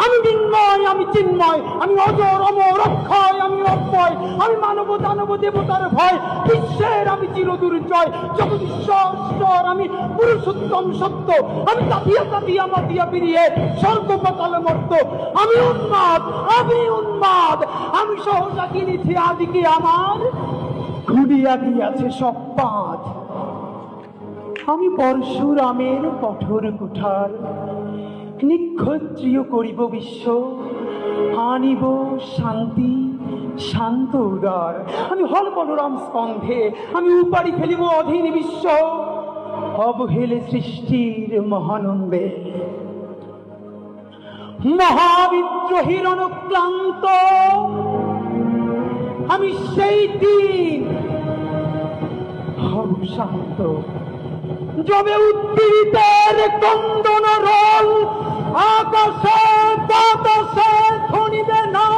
আমি বিন্ময়, আমি চিন্ময়, আমি অজর অমর অক্ষয়, আমি অব্যয়, আমি মানব দানব দেবতার ভয়, বিশ্বের আমি চিরদুর্জয়, জগদীশ্বর ঈশ্বর, আমি পুরুষোত্তম সত্য, আমি তাতিয়া তাতিয়া মাতিয়া পিরিয়ে স্বর্গ পাতাল মর্ত, আমি উন্মাদ, আমি উন্মাদ, আমি সহসা কিনেছি আদিকে আমার খুলিয়া গিয়াছে সব পাঁচ। আমি পরশুরামের কঠোর কুঠার, নিক্ষত্রিয় করিব বিশ্ব, আনিব শান্তি শান্ত উদার। আমি হল বলরাম স্কন্ধে, আমি উপাড়ি ফেলিব অধীন বিশ্ব, অবহেলে সৃষ্টির মহানন্দে। মহাবিদ্রোহীর অনুক্লান্ত আমি সেই দিন হব শান্ত, যবে উদ্দীরিতের কন্দন রোল আকাশে বাতাসে ধ্বনিবে না,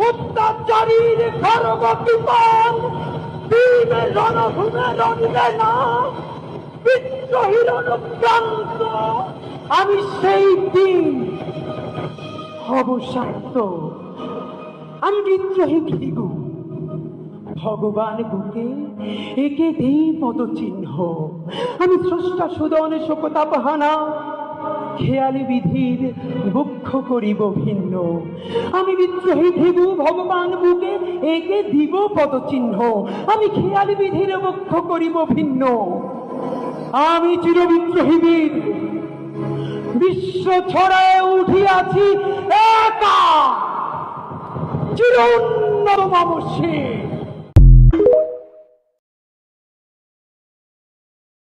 অত্যাচারীর খড়গ কীর্তন দিবে রণভূমে রণিবে না। বিদ্রোহীর অনুক্রান্ত আমি সেই দিন হব শান্ত। আমি বিদ্রোহী ভৃগু, ভগবান বুকে একে দেই পদচিহ্ন। আমি স্রষ্টা সুদন শোকতাপহানা, খেয়ালি বিধির বক্ষ করিব ভিন্ন। আমি বিদ্রোহী ভৃগু, ভগবান বুকে একে দিব পদচিহ্ন। আমি খেয়ালি বিধির বক্ষ করিব ভিন্ন। আমি চিরবিদ্রোহী বীর, বিশ্ব ছড়ায় উঠিয়াছি একা, চির উন্নত মামসী।